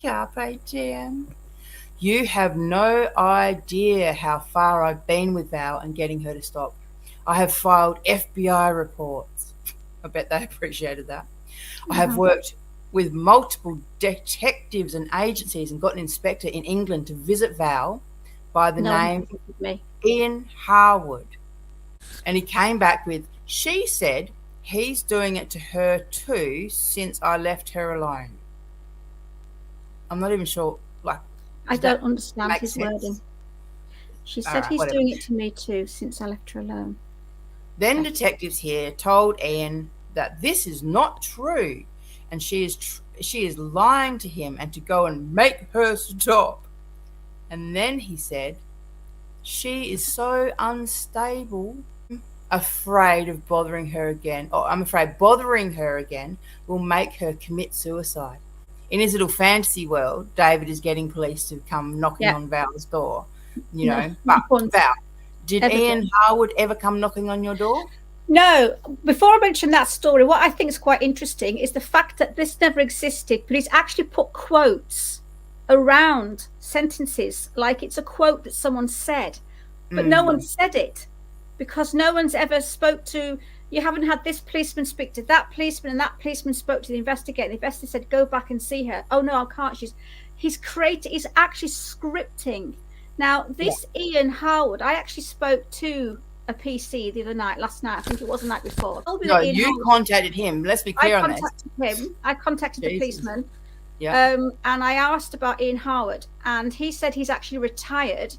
Carpe diem. You have no idea how far I've been with Val and getting her to stop. I have filed FBI reports. I bet they appreciated that. I have worked with multiple detectives and agencies and got an inspector in England to visit Val by the name Ian Harwood. And he came back with, she said he's doing it to her too since I left her alone. I'm not even sure, like, I don't understand his wording. She said he's doing it to me too since I left her alone. Then detectives here told Ian that this is not true and she is lying to him and to go and make her stop. And then he said, she is so unstable, afraid of bothering her again, or I'm afraid bothering her again will make her commit suicide. In his little fantasy world, David is getting police to come knocking on Val's door, you know. But Val, did Ian Harwood ever come knocking on your door? No. Before I mention that story, what I think is quite interesting is the fact that this never existed, but he's actually put quotes around sentences, like it's a quote that someone said, but no one said it because no one's ever spoke to. You haven't had this policeman speak to that policeman, and that policeman spoke to the investigator. The investigator said, "Go back and see her." Oh no, I can't. He's actually scripting. Now this Ian Harwood, I actually spoke to a PC the other night, last night. I think it was the night before. No, you contacted him. Let's be clear on this. I contacted the policeman. Yeah. And I asked about Ian Harwood, and he said he's actually retired.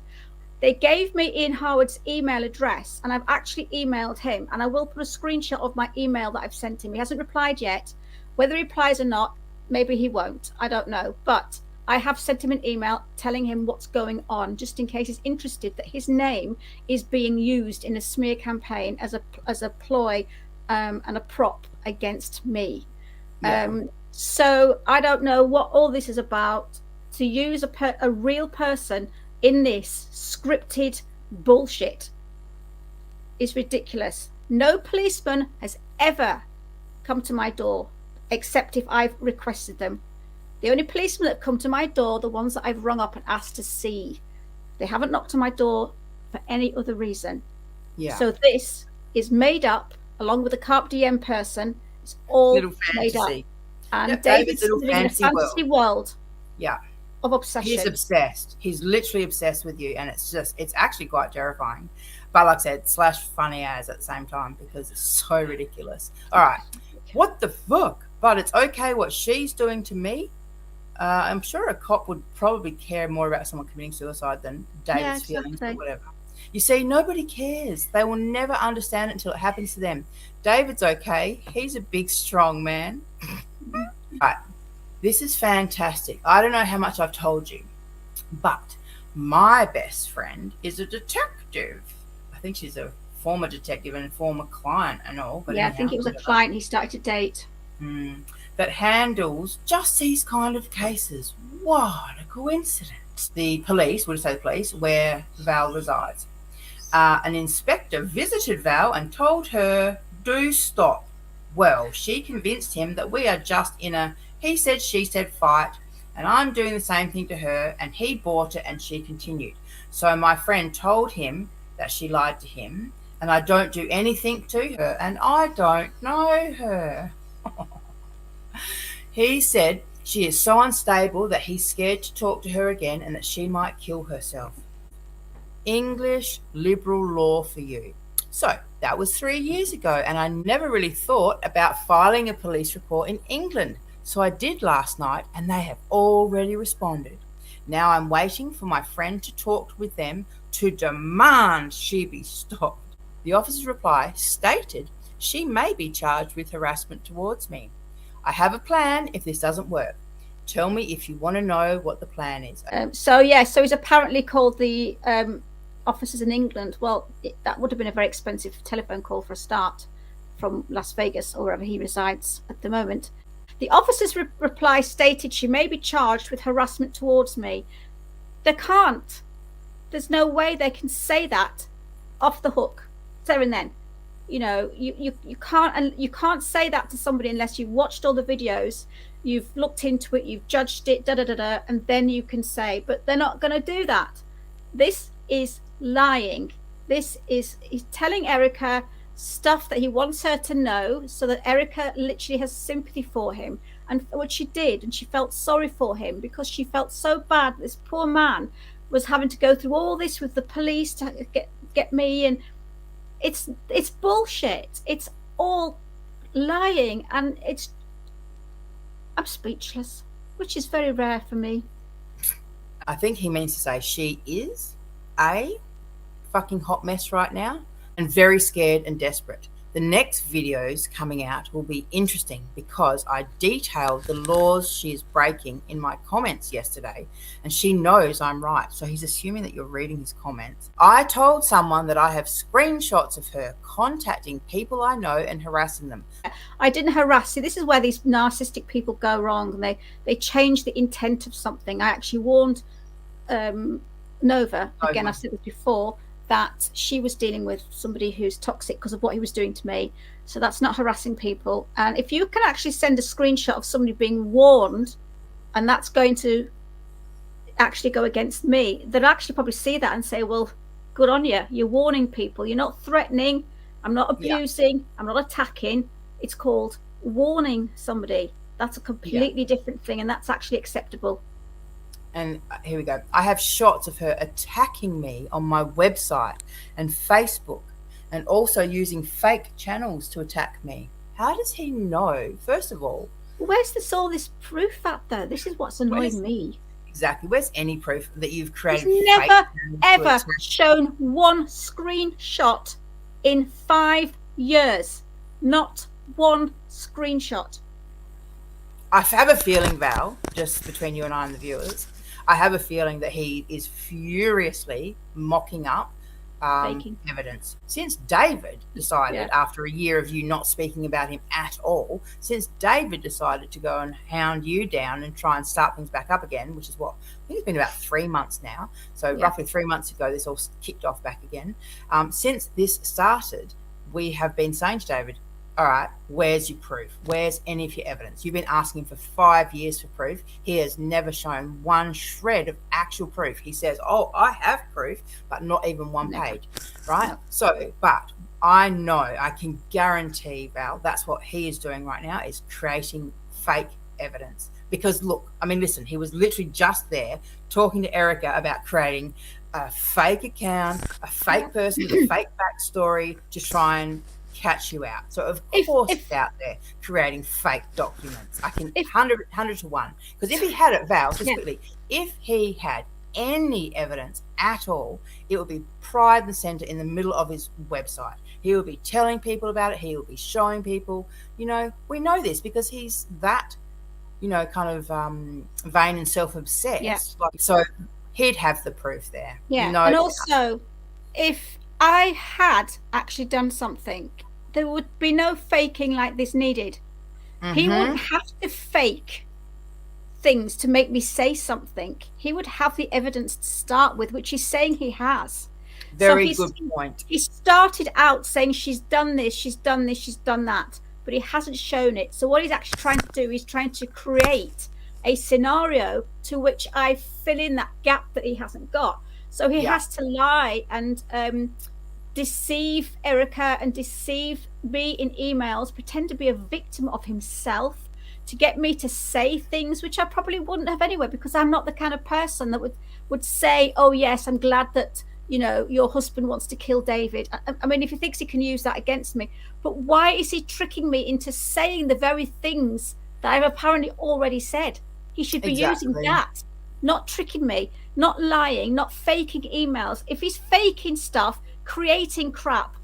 They gave me Ian Harwood's email address, and I've actually emailed him, and I will put a screenshot of my email that I've sent him. He hasn't replied yet. Whether he replies or not, maybe he won't. I don't know. But I have sent him an email telling him what's going on, just in case he's interested that his name is being used in a smear campaign as a ploy and a prop against me. Yeah. So I don't know what all this is about. To use a real person in this scripted bullshit is ridiculous. No policeman has ever come to my door except if I've requested them. The only policemen that come to my door, the ones that I've rung up and asked to see, they haven't knocked on my door for any other reason. Yeah. So this is made up, along with the Carpe Diem person. It's all made up. And David's living in a fantasy world. Yeah. Of obsession. He's obsessed. He's literally obsessed with you, and it's actually quite terrifying. But like I said, / funny as at the same time because it's so ridiculous. All right. What the fuck? But it's okay what she's doing to me. I'm sure a cop would probably care more about someone committing suicide than David's feelings or whatever. You see, nobody cares. They will never understand it until it happens to them. David's okay. He's a big, strong man. Right. This is fantastic. I don't know how much I've told you, but my best friend is a detective. I think she's a former detective and a former client and all. But yeah, I think it was a client he started to date. That handles just these kind of cases. What a coincidence. The police, where Val resides. An inspector visited Val and told her, do stop. Well, she convinced him that we are just in a he said, she said fight, and I'm doing the same thing to her, and he bought it and she continued. So my friend told him that she lied to him, and I don't do anything to her, and I don't know her. He said she is so unstable that he's scared to talk to her again and that she might kill herself. English liberal law for you. So that was 3 years ago, and I never really thought about filing a police report in England. So I did last night, and they have already responded. Now I'm waiting for my friend to talk with them to demand she be stopped. The officer's reply stated she may be charged with harassment towards me. I have a plan if this doesn't work. Tell me if you want to know what the plan is. So he's apparently called the officers in England. Well, that would have been a very expensive telephone call for a start from Las Vegas or wherever he resides at the moment. The officer's reply stated she may be charged with harassment towards me. They can't. There's no way they can say that off the hook there and then. You know, you can't say that to somebody unless you've watched all the videos you've looked into it, you've judged it, and then you can say, but they're not going to do that. This is lying. He's telling Erica stuff that he wants her to know so that Erica literally has sympathy for him. And what she did, and she felt sorry for him because she felt so bad. This poor man was having to go through all this with the police to get me, and it's bullshit. It's all lying, and I'm speechless, which is very rare for me. I think he means to say she is a fucking hot mess right now and very scared and desperate. The next videos coming out will be interesting because I detailed the laws she is breaking in my comments yesterday, and she knows I'm right. So he's assuming that you're reading his comments. I told someone that I have screenshots of her contacting people I know and harassing them. I didn't harass you. This is where these narcissistic people go wrong, and they change the intent of something. I actually warned Nova, again, I've said this before, that she was dealing with somebody who's toxic because of what he was doing to me. So that's not harassing people. And if you can actually send a screenshot of somebody being warned, and that's going to actually go against me, they'll actually probably see that and say, well, good on you. You're warning people. You're not threatening. I'm not abusing. I'm not attacking. It's called warning somebody. That's a completely different thing, and that's actually acceptable. And here we go. I have shots of her attacking me on my website and Facebook, and also using fake channels to attack me. How does he know? First of all, where's all this proof at, though? This is what's annoying me. Exactly. Where's any proof that you've created? He's never, ever shown one screenshot in 5 years. Not one screenshot. I have a feeling, Val, just between you and I and the viewers, I have a feeling that he is furiously mocking up evidence. Since David decided, after a year of you not speaking about him at all, since David decided to go and hound you down and try and start things back up again, which is what, I think it's been about 3 months now. So roughly 3 months ago, this all kicked off back again. Since this started, we have been saying to David, all right, where's your proof? Where's any of your evidence? You've been asking for 5 years for proof. He has never shown one shred of actual proof. He says, oh, I have proof, but not even one page, right? So, but I know, I can guarantee, Val, that's what he is doing right now, is creating fake evidence. Because look, I mean, listen, he was literally just there talking to Erica about creating a fake account, a fake person with a fake backstory to try and catch you out. So of course it's out there creating fake documents. I can 100 to 1. Because if he had it, Val, just quickly, if he had any evidence at all, it would be pride and center in the middle of his website. He will be telling people about it. He will be showing people. You know, we know this because he's that, you know, kind of vain and self-obsessed. Yeah. So he'd have the proof there. Yeah. You know, and also, if I had actually done something, there would be no faking like this needed. He wouldn't have to fake things to make me say something. He would have the evidence to start with, which he's saying he has. Very good point. He started out saying she's done this, she's done this, she's done that, but he hasn't shown it. So what he's actually trying to do is trying to create a scenario to which I fill in that gap that he hasn't got. So he has to lie and deceive Erica and deceive me in emails, pretend to be a victim of himself to get me to say things which I probably wouldn't have anyway, because I'm not the kind of person that would say, oh yes, I'm glad that, you know, your husband wants to kill David. I mean, if he thinks he can use that against me, but why is he tricking me into saying the very things that I've apparently already said? He should be using that, not tricking me, not lying, not faking emails. If he's faking stuff, creating crap,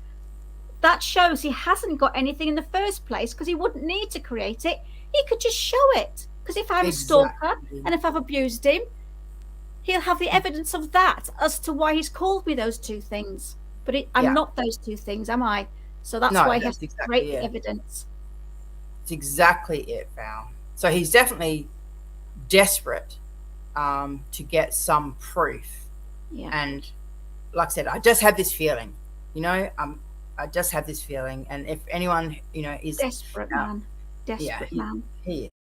that shows he hasn't got anything in the first place, because he wouldn't need to create it. He could just show it. Because if I'm a stalker and if I've abused him, he'll have the evidence of that as to why he's called me those two things. But I'm not those two things, am I? So that's why he has to create the evidence. It's exactly it, Val. So he's definitely desperate to get some proof. Yeah. And like I said, I just have this feeling, you know, I just have this feeling. And if anyone, you know, is desperate, man, desperate man. He